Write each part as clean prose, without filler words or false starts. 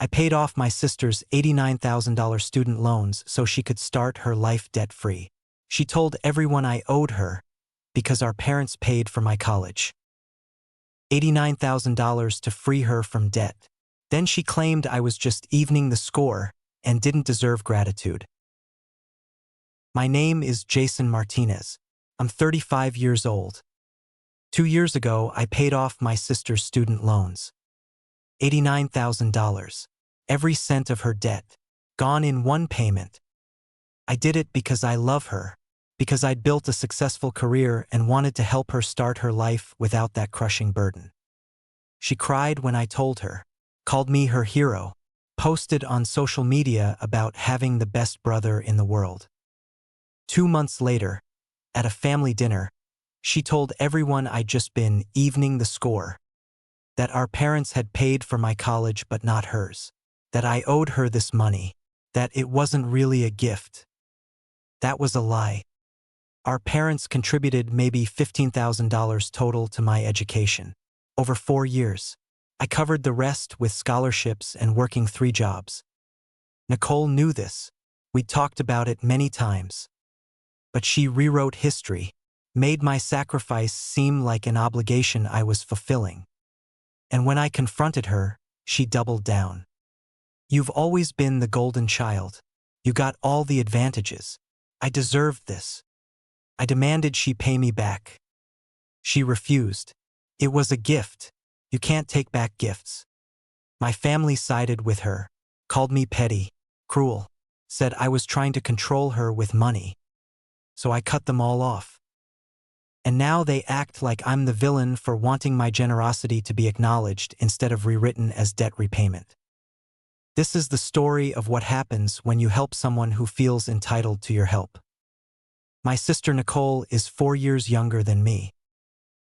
I paid off my sister's $89,000 student loans so she could start her life debt-free. She told everyone I owed her because our parents paid for my college. $89,000 to free her from debt. Then she claimed I was just evening the score and didn't deserve gratitude. My name is Jason Martinez. I'm 35 years old. 2 years ago, I paid off my sister's student loans. $89,000. Every cent of her debt. Gone in one payment. I did it because I love her, because I'd built a successful career and wanted to help her start her life without that crushing burden. She cried when I told her, called me her hero, posted on social media about having the best brother in the world. 2 months later, at a family dinner, she told everyone I'd just been evening the score, that our parents had paid for my college but not hers, that I owed her this money, that it wasn't really a gift. That was a lie. Our parents contributed maybe $15,000 total to my education. Over 4 years. I covered the rest with scholarships and working 3 jobs. Nicole knew this. We'd talked about it many times. But she rewrote history, made my sacrifice seem like an obligation I was fulfilling. And when I confronted her, she doubled down. You've always been the golden child. You got all the advantages. I deserved this. I demanded she pay me back. She refused. It was a gift. You can't take back gifts. My family sided with her, called me petty, cruel, said I was trying to control her with money. So I cut them all off. And now they act like I'm the villain for wanting my generosity to be acknowledged instead of rewritten as debt repayment. This is the story of what happens when you help someone who feels entitled to your help. My sister Nicole is 4 years younger than me.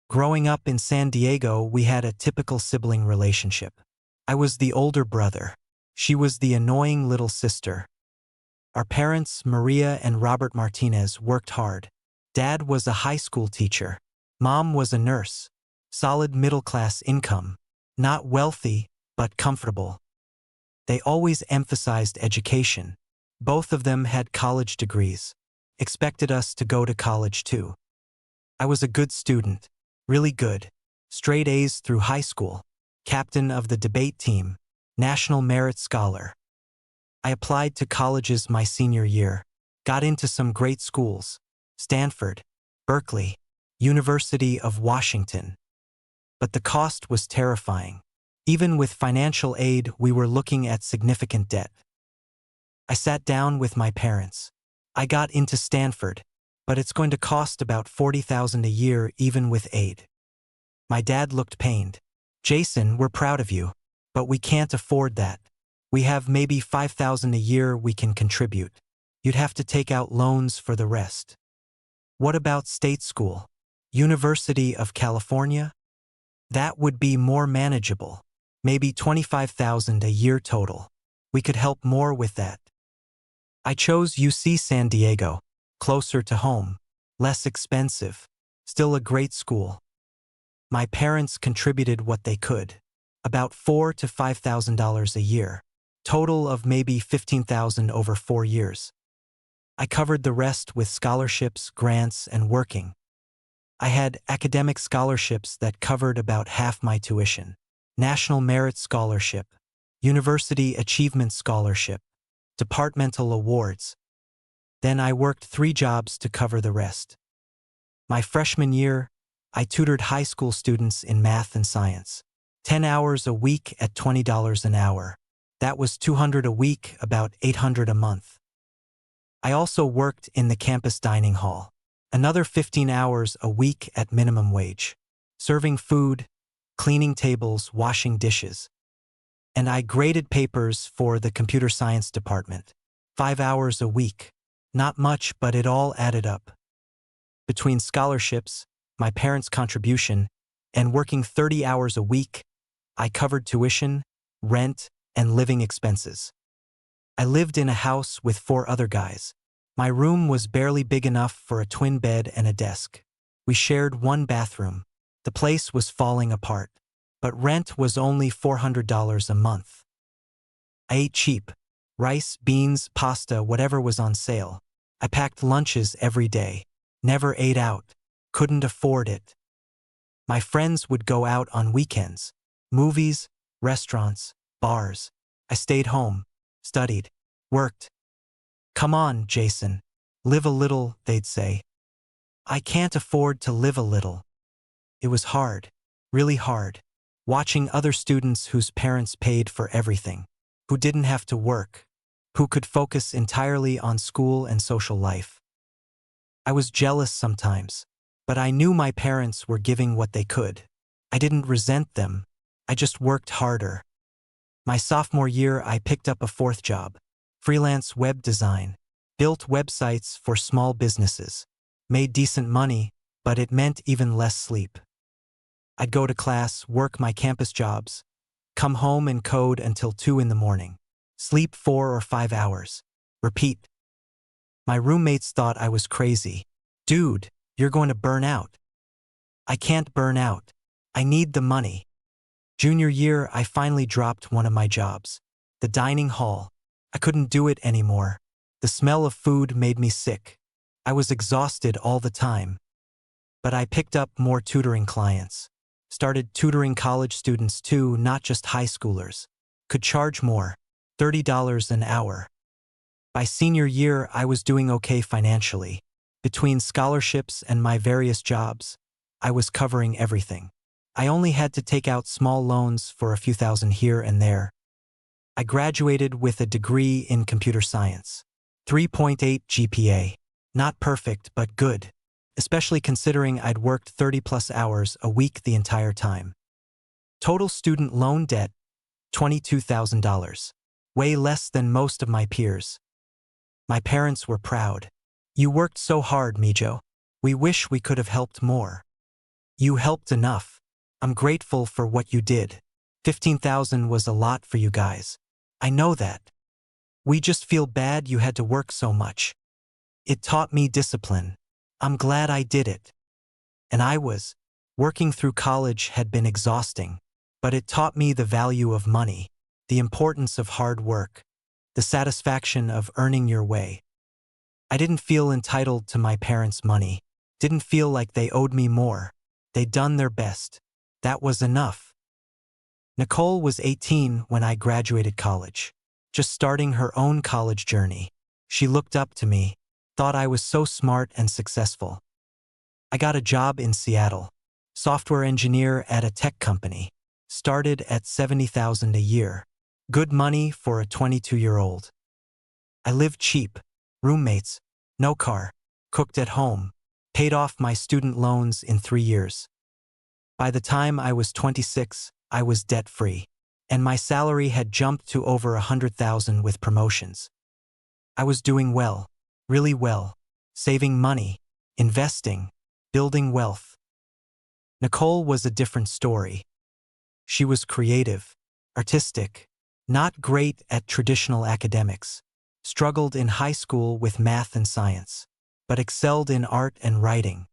Growing up in San Diego, we had a typical sibling relationship. I was the older brother. She was the annoying little sister. Our parents, Maria and Robert Martinez, worked hard. Dad was a high school teacher. Mom was a nurse. Solid middle-class income. Not wealthy, but comfortable. They always emphasized education. Both of them had college degrees. Expected us to go to college too. I was a good student. Really good. Straight A's through high school. Captain of the debate team. National Merit Scholar. I applied to colleges my senior year. Got into some great schools. Stanford, Berkeley, University of Washington. But the cost was terrifying. Even with financial aid, we were looking at significant debt. I sat down with my parents. I got into Stanford, but it's going to cost about $40,000 a year even with aid. My dad looked pained. Jason, we're proud of you, but we can't afford that. We have maybe $5,000 a year we can contribute. You'd have to take out loans for the rest. What about state school? University of California? That would be more manageable. Maybe $25,000 a year total. We could help more with that. I chose UC San Diego, closer to home, less expensive, still a great school. My parents contributed what they could, about $4,000 to $5,000 a year, total of maybe $15,000 over 4 years. I covered the rest with scholarships, grants, and working. I had academic scholarships that covered about half my tuition. National Merit Scholarship, University Achievement Scholarship, departmental awards. Then I worked 3 jobs to cover the rest. My freshman year, I tutored high school students in math and science. 10 hours a week at $20 an hour. That was $200 a week, about $800 a month. I also worked in the campus dining hall. Another 15 hours a week at minimum wage. Serving food, cleaning tables, washing dishes. And I graded papers for the computer science department. 5 hours a week. Not much, but it all added up. Between scholarships, my parents' contribution, and working 30 hours a week, I covered tuition, rent, and living expenses. I lived in a house with 4 other guys. My room was barely big enough for a twin bed and a desk. We shared 1 bathroom. The place was falling apart. But rent was only $400 a month. I ate cheap. Rice, beans, pasta, whatever was on sale. I packed lunches every day. Never ate out. Couldn't afford it. My friends would go out on weekends. Movies, restaurants, bars. I stayed home, studied, worked. Come on, Jason. Live a little, they'd say. I can't afford to live a little. It was hard, really hard, watching other students whose parents paid for everything, who didn't have to work, who could focus entirely on school and social life. I was jealous sometimes, but I knew my parents were giving what they could. I didn't resent them. I just worked harder. My sophomore year, I picked up a fourth job, freelance web design, built websites for small businesses, made decent money, but it meant even less sleep. I'd go to class, work my campus jobs, come home and code until 2 in the morning, sleep 4 or 5 hours, repeat. My roommates thought I was crazy. Dude, you're going to burn out. I can't burn out. I need the money. Junior year, I finally dropped one of my jobs, the dining hall. I couldn't do it anymore. The smell of food made me sick. I was exhausted all the time. But I picked up more tutoring clients. Started tutoring college students too, not just high schoolers. Could charge more, $30 an hour. By senior year, I was doing okay financially. Between scholarships and my various jobs, I was covering everything. I only had to take out small loans for a few thousand here and there. I graduated with a degree in computer science. 3.8 GPA. Not perfect, but good, especially considering I'd worked 30+ hours a week the entire time. Total student loan debt, $22,000. Way less than most of my peers. My parents were proud. You worked so hard, Mijo. We wish we could have helped more. You helped enough. I'm grateful for what you did. 15,000 was a lot for you guys. I know that. We just feel bad you had to work so much. It taught me discipline. I'm glad I did it. And working through college had been exhausting, but it taught me the value of money, the importance of hard work, the satisfaction of earning your way. I didn't feel entitled to my parents' money, didn't feel like they owed me more. They'd done their best. That was enough. Nicole was 18 when I graduated college, just starting her own college journey. She looked up to me, thought I was so smart and successful. I got a job in Seattle, software engineer at a tech company, started at $70,000 a year. Good money for a 22-year-old. I lived cheap, roommates, no car, cooked at home, paid off my student loans in 3 years. By the time I was 26, I was debt-free, and my salary had jumped to over $100,000 with promotions. I was doing well, really well, saving money, investing, building wealth. Nicole was a different story. She was creative, artistic, not great at traditional academics, struggled in high school with math and science, but excelled in art and writing.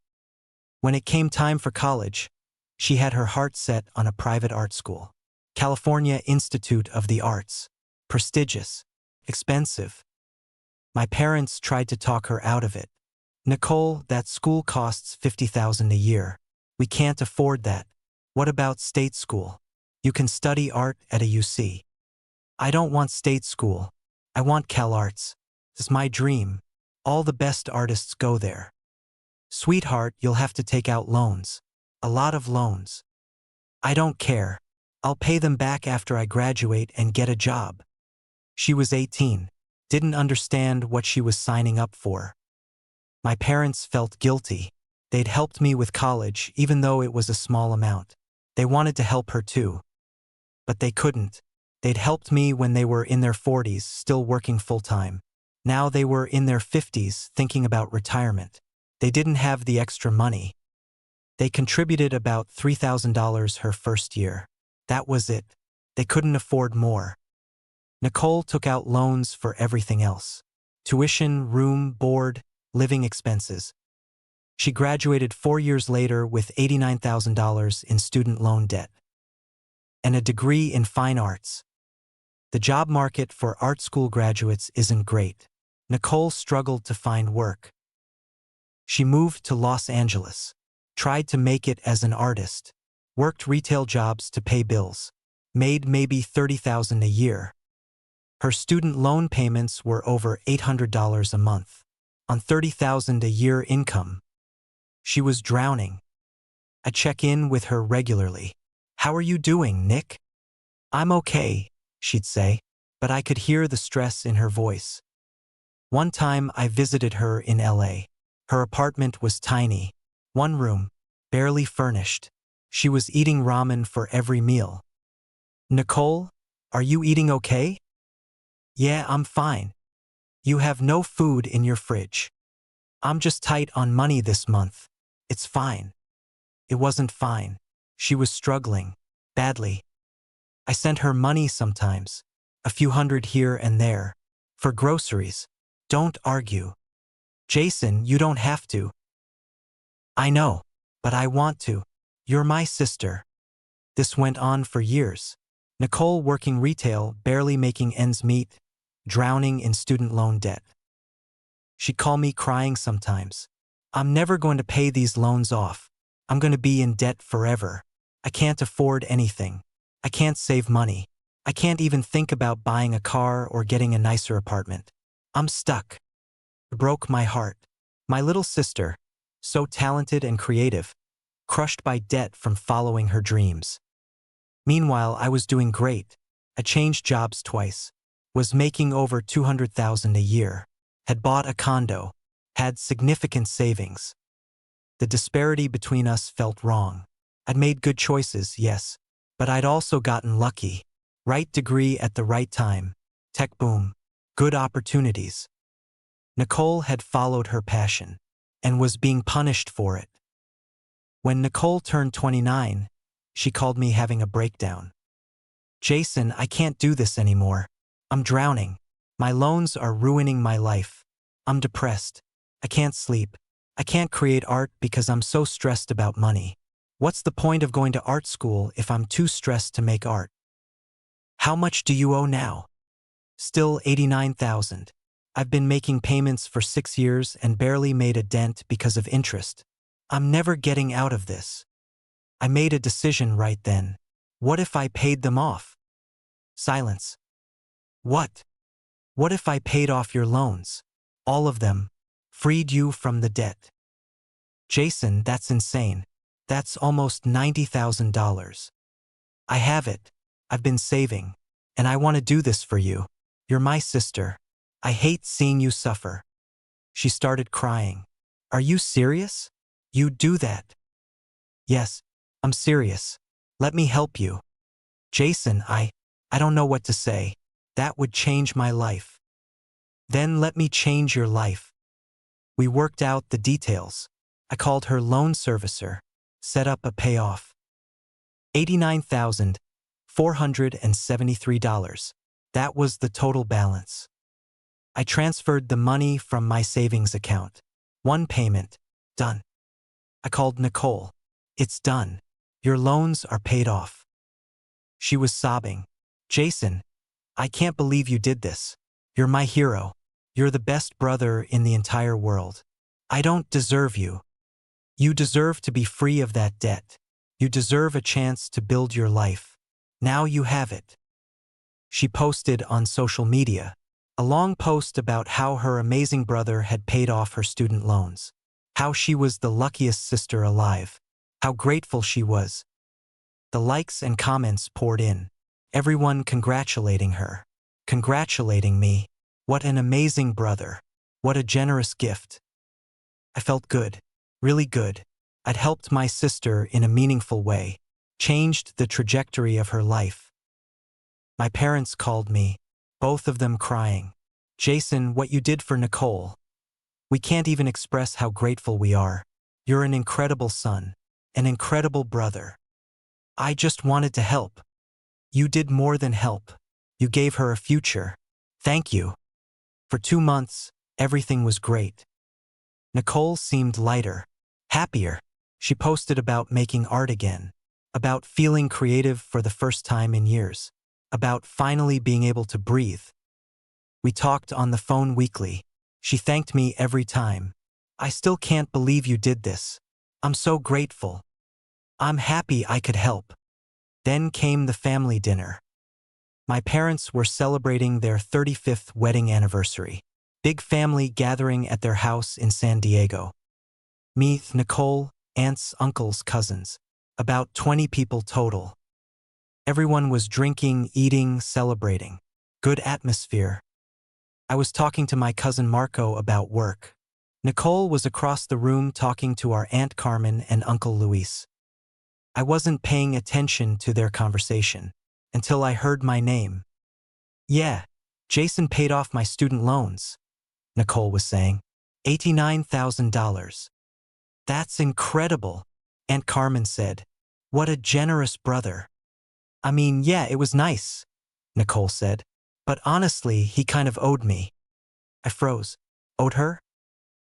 When it came time for college, she had her heart set on a private art school, California Institute of the Arts, prestigious, expensive. My parents tried to talk her out of it. Nicole, that school costs $50,000 a year. We can't afford that. What about state school? You can study art at a UC. I don't want state school. I want CalArts. It's my dream. All the best artists go there. Sweetheart, you'll have to take out loans. A lot of loans. I don't care. I'll pay them back after I graduate and get a job. She was 18, didn't understand what she was signing up for. My parents felt guilty. They'd helped me with college, even though it was a small amount. They wanted to help her too. But they couldn't. They'd helped me when they were in their 40s, still working full-time. Now they were in their 50s, thinking about retirement. They didn't have the extra money. They contributed about $3,000 her first year. That was it. They couldn't afford more. Nicole took out loans for everything else. Tuition, room, board, living expenses. She graduated 4 years later with $89,000 in student loan debt and a degree in fine arts. The job market for art school graduates isn't great. Nicole struggled to find work. She moved to Los Angeles, tried to make it as an artist, worked retail jobs to pay bills, made maybe $30,000 a year. Her student loan payments were over $800 a month, on $30,000 a year income. She was drowning. I check in with her regularly. "How are you doing, Nick?" "I'm okay," she'd say, but I could hear the stress in her voice. One time I visited her in LA. Her apartment was tiny, one room, barely furnished. She was eating ramen for every meal. "Nicole, are you eating okay?" "Yeah, I'm fine." "You have no food in your fridge." "I'm just tight on money this month." "It's fine." It wasn't fine. She was struggling, badly. I sent her money sometimes, a few hundred here and there, for groceries. "Don't argue." "Jason, you don't have to." "I know, but I want to. You're my sister." This went on for years. Nicole working retail, barely making ends meet, drowning in student loan debt. She'd call me crying sometimes. "I'm never going to pay these loans off. I'm going to be in debt forever. I can't afford anything. I can't save money. I can't even think about buying a car or getting a nicer apartment. I'm stuck." It broke my heart. My little sister, so talented and creative, crushed by debt from following her dreams. Meanwhile, I was doing great. I changed jobs twice, was making over $200,000 a year, had bought a condo, had significant savings. The disparity between us felt wrong. I'd made good choices, yes, but I'd also gotten lucky. Right degree at the right time, tech boom, good opportunities. Nicole had followed her passion and was being punished for it. When Nicole turned 29, she called me having a breakdown. "Jason, I can't do this anymore. I'm drowning. My loans are ruining my life. I'm depressed. I can't sleep. I can't create art because I'm so stressed about money. What's the point of going to art school if I'm too stressed to make art?" "How much do you owe now?" "Still $89,000. I've been making payments for 6 years and barely made a dent because of interest. I'm never getting out of this." I made a decision right then. What if I paid them off? Silence. "What? What if I paid off your loans? All of them. Freed you from the debt?" "Jason, that's insane. That's almost $90,000. I have it. I've been saving. And I want to do this for you. You're my sister. I hate seeing you suffer." She started crying. "Are you serious? You'd do that?" "Yes, I'm serious. Let me help you." "Jason, I don't know what to say. That would change my life." "Then let me change your life." We worked out the details. I called her loan servicer, set up a payoff. $89,473. That was the total balance. I transferred the money from my savings account. One payment, done. I called Nicole. "It's done. Your loans are paid off." She was sobbing. "Jason, I can't believe you did this. You're my hero. You're the best brother in the entire world. I don't deserve you. You deserve to be free of that debt. You deserve a chance to build your life. Now you have it." She posted on social media a long post about how her amazing brother had paid off her student loans, how she was the luckiest sister alive, how grateful she was. The likes and comments poured in, everyone congratulating her, congratulating me. What an amazing brother. What a generous gift. I felt good, really good. I'd helped my sister in a meaningful way, changed the trajectory of her life. My parents called me, both of them crying. "Jason, what you did for Nicole. We can't even express how grateful we are. You're an incredible son, an incredible brother. I just wanted to help." "You did more than help. You gave her a future. Thank you." For 2 months, everything was great. Nicole seemed lighter, happier. She posted about making art again, about feeling creative for the first time in years. about finally being able to breathe. We talked on the phone weekly. She thanked me every time. I still can't believe you did this. I'm so grateful. I'm happy I could help. Then came the family dinner. My parents were celebrating their 35th wedding anniversary. Big family gathering at their house in San Diego. Me, Nicole, aunts, uncles, cousins. About 20 people total. Everyone was drinking, eating, celebrating. Good atmosphere. I was talking to my cousin Marco about work. Nicole was across the room talking to our Aunt Carmen and Uncle Luis. I wasn't paying attention to their conversation until I heard my name. Yeah, Jason paid off my student loans, Nicole was saying. $89,000. That's incredible, Aunt Carmen said. What a generous brother. I mean, yeah, it was nice, Nicole said. But honestly, he kind of owed me. I froze. Owed her?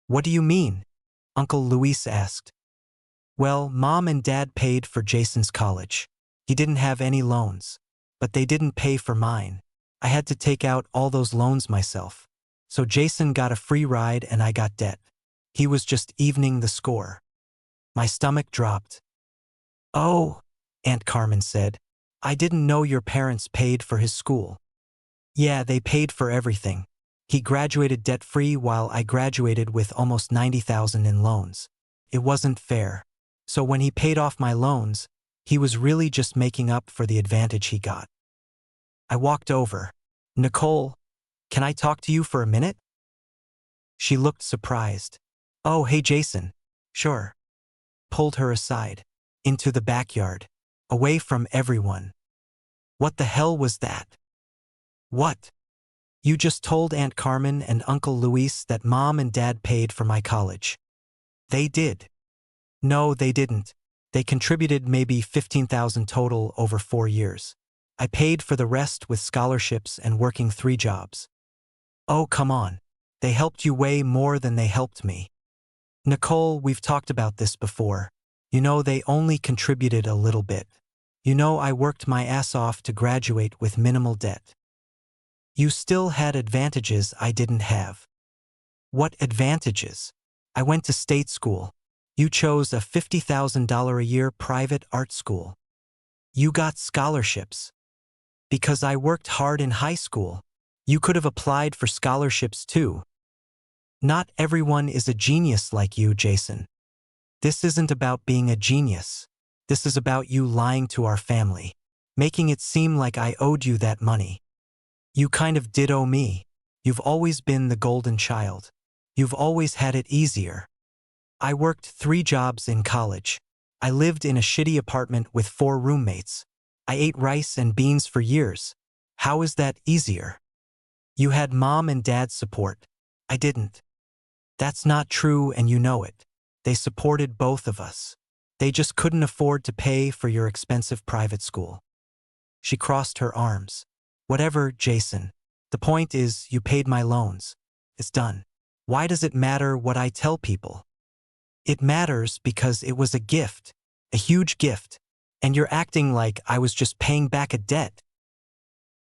What do you mean? Uncle Luis asked. Well, Mom and Dad paid for Jason's college. He didn't have any loans. But they didn't pay for mine. I had to take out all those loans myself. So Jason got a free ride and I got debt. He was just evening the score. My stomach dropped. Oh, Aunt Carmen said. I didn't know your parents paid for his school. Yeah, they paid for everything. He graduated debt-free while I graduated with almost $90,000 in loans. It wasn't fair. So when he paid off my loans, he was really just making up for the advantage he got. I walked over. Nicole, can I talk to you for a minute? She looked surprised. Oh, hey Jason. Sure. Pulled her aside. Into the backyard. Away from everyone. What the hell was that? What? You just told Aunt Carmen and Uncle Luis that Mom and Dad paid for my college. They did. No, they didn't. They contributed maybe $15,000 total over 4 years. I paid for the rest with scholarships and working 3 jobs. Oh, come on. They helped you way more than they helped me. Nicole, we've talked about this before. You know, they only contributed a little bit. You know, I worked my ass off to graduate with minimal debt. You still had advantages I didn't have. What advantages? I went to state school. You chose a $50,000 a year private art school. You got scholarships. Because I worked hard in high school. You could have applied for scholarships too. Not everyone is a genius like you, Jason. This isn't about being a genius. This is about you lying to our family, making it seem like I owed you that money. You kind of did owe me. You've always been the golden child. You've always had it easier. I worked 3 jobs in college. I lived in a shitty apartment with 4 roommates. I ate rice and beans for years. How is that easier? You had Mom and Dad's support. I didn't. That's not true and you know it. They supported both of us. They just couldn't afford to pay for your expensive private school. She crossed her arms. Whatever, Jason. The point is, you paid my loans. It's done. Why does it matter what I tell people? It matters because it was a gift. A huge gift. And you're acting like I was just paying back a debt.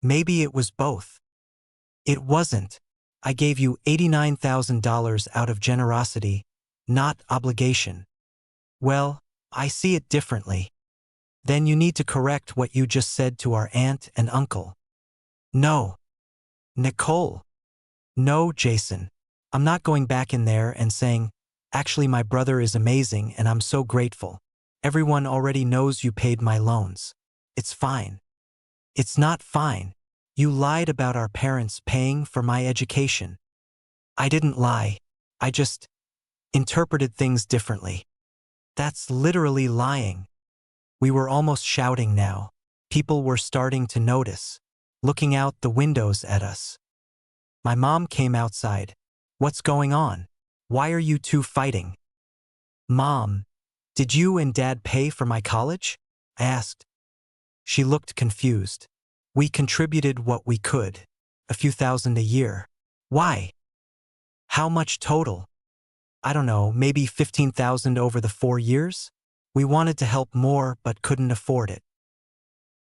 Maybe it was both. It wasn't. I gave you $89,000 out of generosity, not obligation. Well, I see it differently. Then you need to correct what you just said to our aunt and uncle. No. Nicole. No, Jason. I'm not going back in there and saying, actually my brother is amazing and I'm so grateful. Everyone already knows you paid my loans. It's fine. It's not fine. You lied about our parents paying for my education. I didn't lie. I just interpreted things differently. That's literally lying. We were almost shouting now. People were starting to notice, looking out the windows at us. My mom came outside. What's going on? Why are you two fighting? Mom, did you and Dad pay for my college? I asked. She looked confused. We contributed what we could. A few thousand a year. Why? How much total? I don't know, maybe 15,000 over the 4 years? We wanted to help more but couldn't afford it.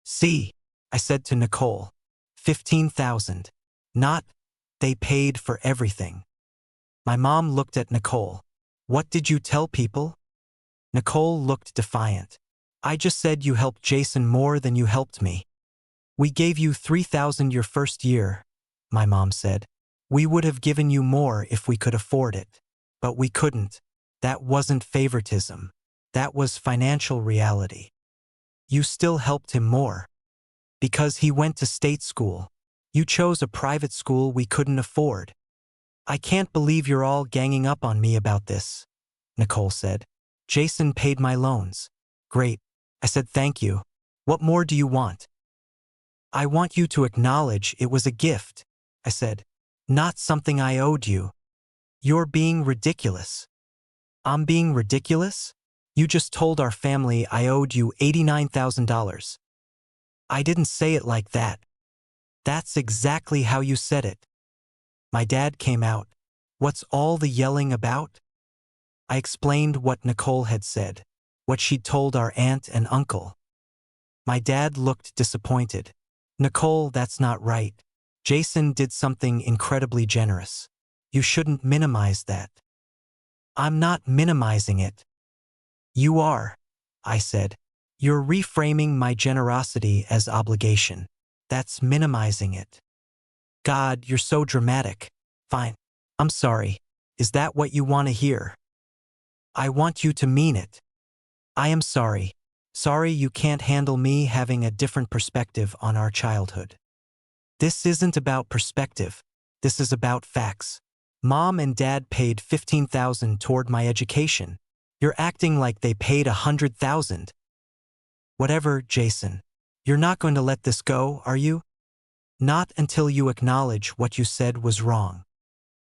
See, I said to Nicole. 15,000. Not, they paid for everything. My mom looked at Nicole. What did you tell people? Nicole looked defiant. I just said you helped Jason more than you helped me. We gave you 3,000 your first year, my mom said. We would have given you more if we could afford it. But we couldn't. That wasn't favoritism. That was financial reality. You still helped him more. Because he went to state school. You chose a private school we couldn't afford. I can't believe you're all ganging up on me about this, Nicole said. Jason paid my loans. Great. I said thank you. What more do you want? I want you to acknowledge it was a gift, I said. Not something I owed you. You're being ridiculous. I'm being ridiculous? You just told our family I owed you $89,000. I didn't say it like that. That's exactly how you said it. My dad came out. What's all the yelling about? I explained what Nicole had said, what she'd told our aunt and uncle. My dad looked disappointed. Nicole, that's not right. Jason did something incredibly generous. You shouldn't minimize that. I'm not minimizing it. You are, I said. You're reframing my generosity as obligation. That's minimizing it. God, you're so dramatic. Fine. I'm sorry. Is that what you want to hear? I want you to mean it. I am sorry. Sorry you can't handle me having a different perspective on our childhood. This isn't about perspective. This is about facts. Mom and Dad paid $15,000 toward my education. You're acting like they paid $100,000. Whatever, Jason. You're not going to let this go, are you? Not until you acknowledge what you said was wrong.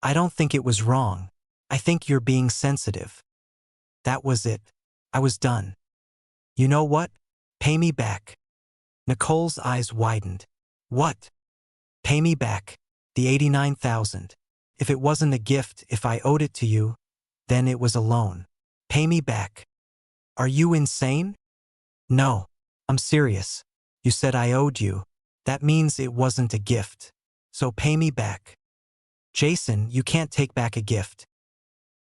I don't think it was wrong. I think you're being sensitive. That was it. I was done. You know what? Pay me back. Nicole's eyes widened. What? Pay me back. The $89,000. If it wasn't a gift, if I owed it to you, then it was a loan. Pay me back. Are you insane? No. I'm serious. You said I owed you. That means it wasn't a gift. So pay me back. Jason, you can't take back a gift.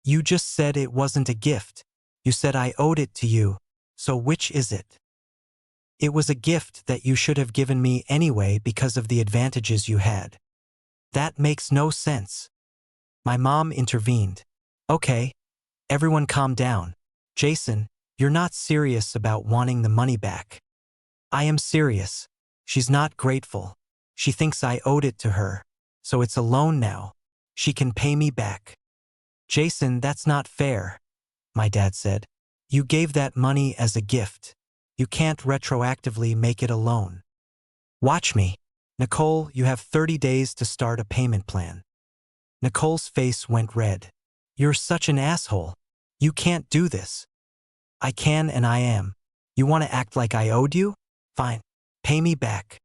You just said it wasn't a gift. You said I owed it to you. So which is it? It was a gift that you should have given me anyway because of the advantages you had. That makes no sense. My mom intervened. Okay. Everyone calm down. Jason, you're not serious about wanting the money back. I am serious. She's not grateful. She thinks I owed it to her. So it's a loan now. She can pay me back. Jason, that's not fair, my dad said. You gave that money as a gift. You can't retroactively make it a loan. Watch me. Nicole, you have 30 days to start a payment plan. Nicole's face went red. You're such an asshole. You can't do this. I can and I am. You want to act like I owed you? Fine. Pay me back.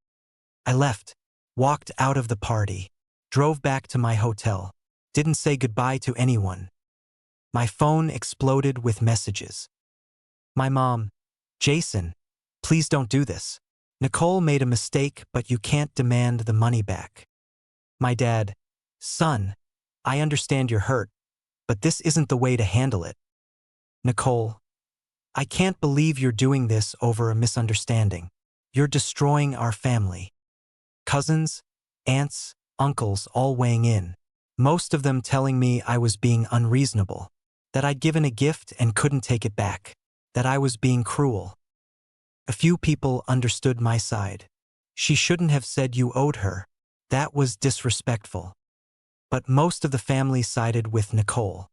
I left, walked out of the party, drove back to my hotel, didn't say goodbye to anyone. My phone exploded with messages. My mom, Jason, please don't do this. Nicole made a mistake, but you can't demand the money back. My dad, son, I understand you're hurt, but this isn't the way to handle it. Nicole, I can't believe you're doing this over a misunderstanding. You're destroying our family. Cousins, aunts, uncles all weighing in, most of them telling me I was being unreasonable, that I'd given a gift and couldn't take it back, that I was being cruel. A few people understood my side. She shouldn't have said you owed her. That was disrespectful. But most of the family sided with Nicole.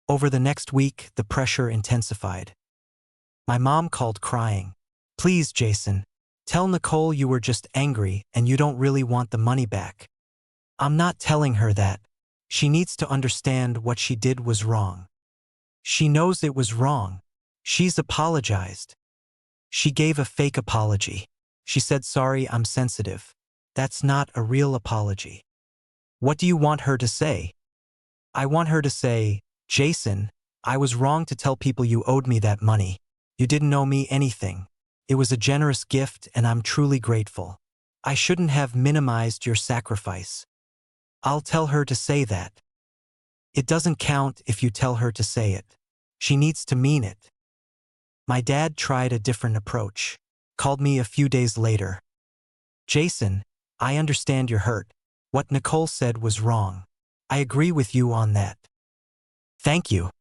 Over the next week, the pressure intensified. My mom called crying. Please, Jason, tell Nicole you were just angry and you don't really want the money back. I'm not telling her that. She needs to understand what she did was wrong. She knows it was wrong. She's apologized. She gave a fake apology. She said, sorry, I'm sensitive. That's not a real apology. What do you want her to say? I want her to say, Jason, I was wrong to tell people you owed me that money. You didn't owe me anything. It was a generous gift and I'm truly grateful. I shouldn't have minimized your sacrifice. I'll tell her to say that. It doesn't count if you tell her to say it. She needs to mean it. My dad tried a different approach. Called me a few days later. Jason, I understand you're hurt. What Nicole said was wrong. I agree with you on that. Thank you.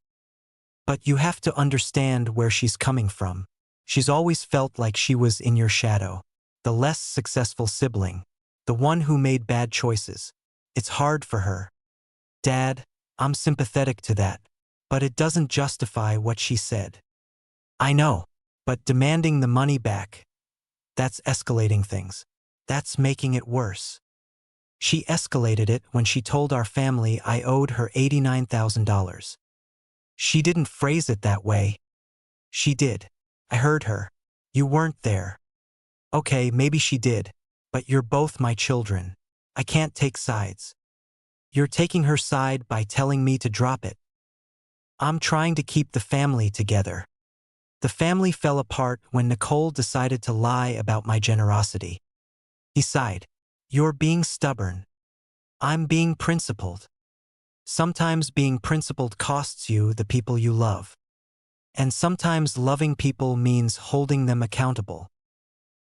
But you have to understand where she's coming from. She's always felt like she was in your shadow. The less successful sibling. The one who made bad choices. It's hard for her. Dad, I'm sympathetic to that. But it doesn't justify what she said. I know. But demanding the money back. That's escalating things. That's making it worse. She escalated it when she told our family I owed her $89,000. She didn't phrase it that way. She did. I heard her. You weren't there. Okay, maybe she did. But you're both my children. I can't take sides. You're taking her side by telling me to drop it. I'm trying to keep the family together. The family fell apart when Nicole decided to lie about my generosity. He sighed. You're being stubborn. I'm being principled. Sometimes being principled costs you the people you love. And sometimes loving people means holding them accountable.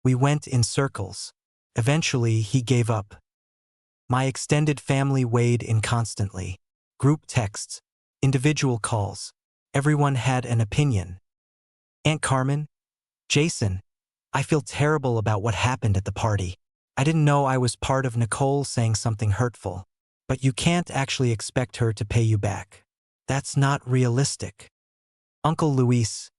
We went in circles. Eventually, he gave up. My extended family weighed in constantly. Group texts, individual calls. Everyone had an opinion. Aunt Carmen, Jason, I feel terrible about what happened at the party. I didn't know I was part of Nicole saying something hurtful. But you can't actually expect her to pay you back. That's not realistic. Uncle Luis,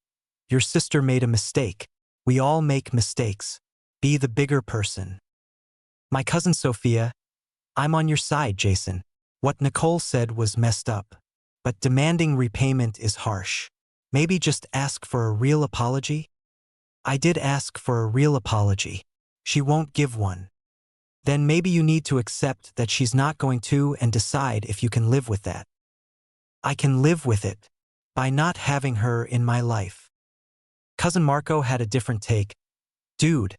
your sister made a mistake. We all make mistakes. Be the bigger person. My cousin Sophia, I'm on your side, Jason. What Nicole said was messed up. But demanding repayment is harsh. Maybe just ask for a real apology? I did ask for a real apology. She won't give one. Then maybe you need to accept that she's not going to and decide if you can live with that. I can live with it by not having her in my life. Cousin Marco had a different take. Dude,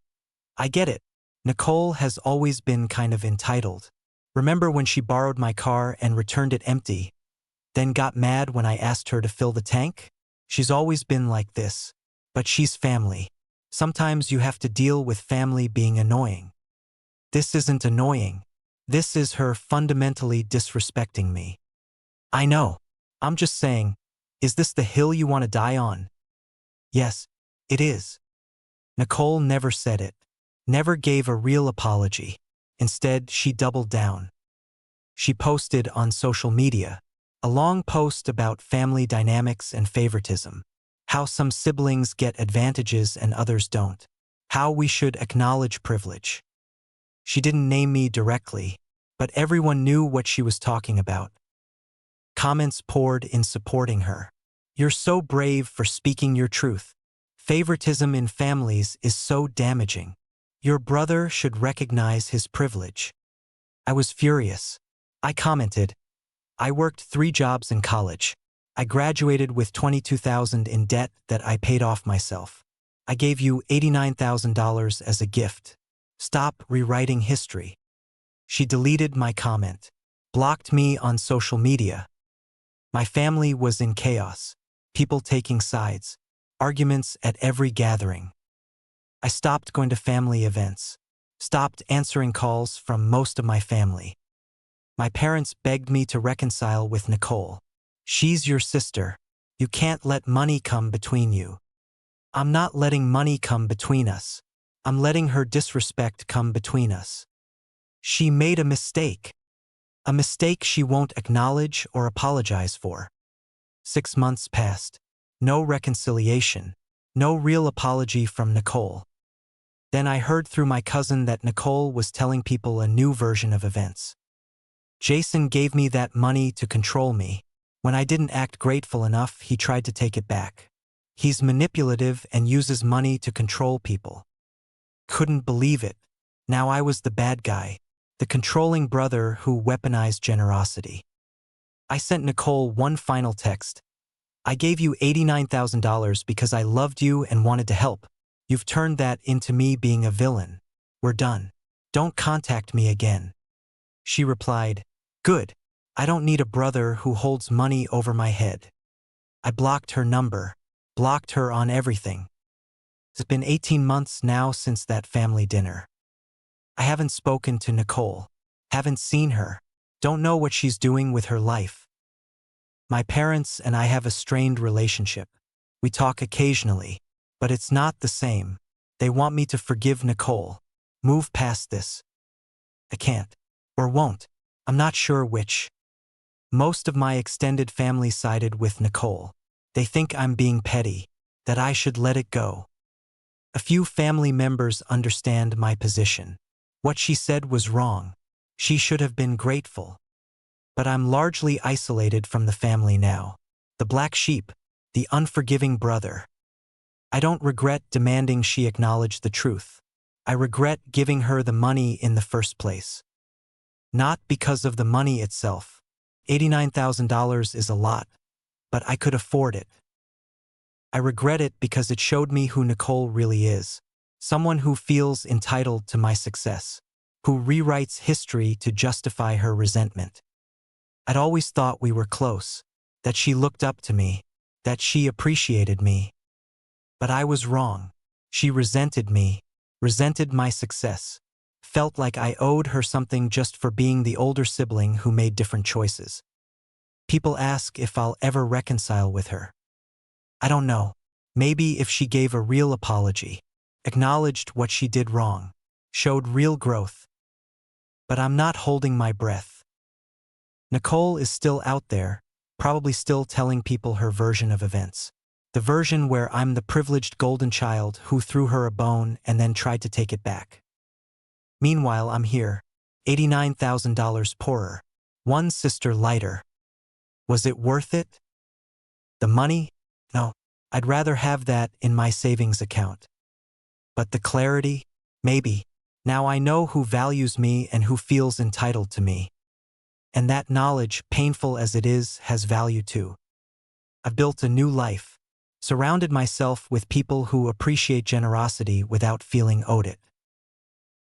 I get it. Nicole has always been kind of entitled. Remember when she borrowed my car and returned it empty, then got mad when I asked her to fill the tank? She's always been like this. But she's family. Sometimes you have to deal with family being annoying. This isn't annoying. This is her fundamentally disrespecting me. I know. I'm just saying, is this the hill you want to die on? Yes, it is. Nicole never said it. Never gave a real apology. Instead, she doubled down. She posted on social media a long post about family dynamics and favoritism. How some siblings get advantages and others don't. How we should acknowledge privilege. She didn't name me directly, but everyone knew what she was talking about. Comments poured in supporting her. You're so brave for speaking your truth. Favoritism in families is so damaging. Your brother should recognize his privilege. I was furious. I commented, I worked 3 jobs in college. I graduated with $22,000 in debt that I paid off myself. I gave you $89,000 as a gift. Stop rewriting history. She deleted my comment, blocked me on social media. My family was in chaos, people taking sides, arguments at every gathering. I stopped going to family events, stopped answering calls from most of my family. My parents begged me to reconcile with Nicole. She's your sister. You can't let money come between you. I'm not letting money come between us. I'm letting her disrespect come between us. She made a mistake. A mistake she won't acknowledge or apologize for. 6 months passed. No reconciliation. No real apology from Nicole. Then I heard through my cousin that Nicole was telling people a new version of events. Jason gave me that money to control me. When I didn't act grateful enough, he tried to take it back. He's manipulative and uses money to control people. Couldn't believe it. Now I was the bad guy, the controlling brother who weaponized generosity. I sent Nicole one final text. I gave you $89,000 because I loved you and wanted to help. You've turned that into me being a villain. We're done. Don't contact me again." She replied, "Good. I don't need a brother who holds money over my head." I blocked her number, blocked her on everything. It's been 18 months now since that family dinner. I haven't spoken to Nicole, haven't seen her, don't know what she's doing with her life. My parents and I have a strained relationship. We talk occasionally, but it's not the same. They want me to forgive Nicole, move past this. I can't, or won't. I'm not sure which. Most of my extended family sided with Nicole. They think I'm being petty, that I should let it go. A few family members understand my position. What she said was wrong. She should have been grateful. But I'm largely isolated from the family now. The black sheep, the unforgiving brother. I don't regret demanding she acknowledge the truth. I regret giving her the money in the first place. Not because of the money itself. $89,000 is a lot, but I could afford it. I regret it because it showed me who Nicole really is. Someone who feels entitled to my success, who rewrites history to justify her resentment. I'd always thought we were close, that she looked up to me, that she appreciated me. But I was wrong. She resented me, resented my success, felt like I owed her something just for being the older sibling who made different choices. People ask if I'll ever reconcile with her. I don't know. Maybe if she gave a real apology, acknowledged what she did wrong, showed real growth. But I'm not holding my breath. Nicole is still out there, probably still telling people her version of events. The version where I'm the privileged golden child who threw her a bone and then tried to take it back. Meanwhile, I'm here, $89,000 poorer, one sister lighter. Was it worth it? The money? No, I'd rather have that in my savings account. But the clarity? Maybe. Now I know who values me and who feels entitled to me. And that knowledge, painful as it is, has value too. I've built a new life, surrounded myself with people who appreciate generosity without feeling owed it.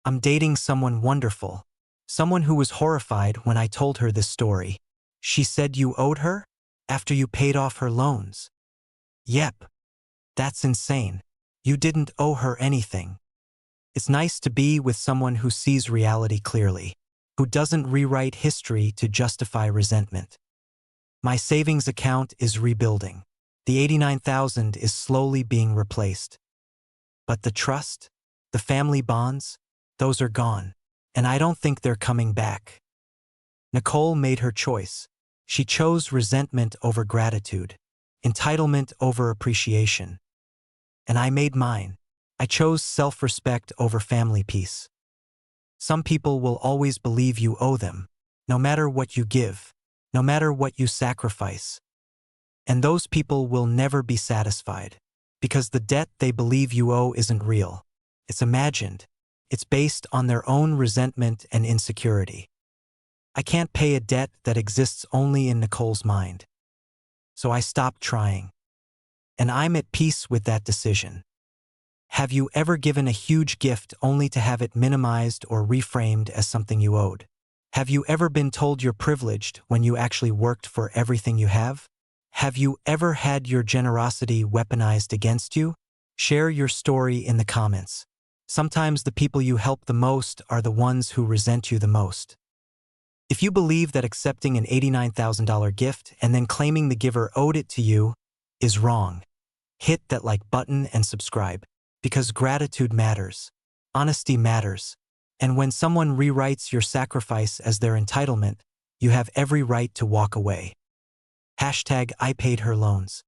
I'm dating someone wonderful, someone who was horrified when I told her this story. She said you owed her? After you paid off her loans? Yep. That's insane. You didn't owe her anything. It's nice to be with someone who sees reality clearly, who doesn't rewrite history to justify resentment. My savings account is rebuilding. The $89,000 is slowly being replaced. But the trust, the family bonds, those are gone, and I don't think they're coming back. Nicole made her choice. She chose resentment over gratitude, entitlement over appreciation. And I made mine. I chose self-respect over family peace. Some people will always believe you owe them, no matter what you give, no matter what you sacrifice. And those people will never be satisfied, because the debt they believe you owe isn't real. It's imagined. It's based on their own resentment and insecurity. I can't pay a debt that exists only in Nicole's mind. So I stopped trying. And I'm at peace with that decision. Have you ever given a huge gift only to have it minimized or reframed as something you owed? Have you ever been told you're privileged when you actually worked for everything you have? Have you ever had your generosity weaponized against you? Share your story in the comments. Sometimes the people you help the most are the ones who resent you the most. If you believe that accepting an $89,000 gift and then claiming the giver owed it to you is wrong, hit that like button and subscribe, because gratitude matters, honesty matters, and when someone rewrites your sacrifice as their entitlement, you have every right to walk away. #I paid her loans.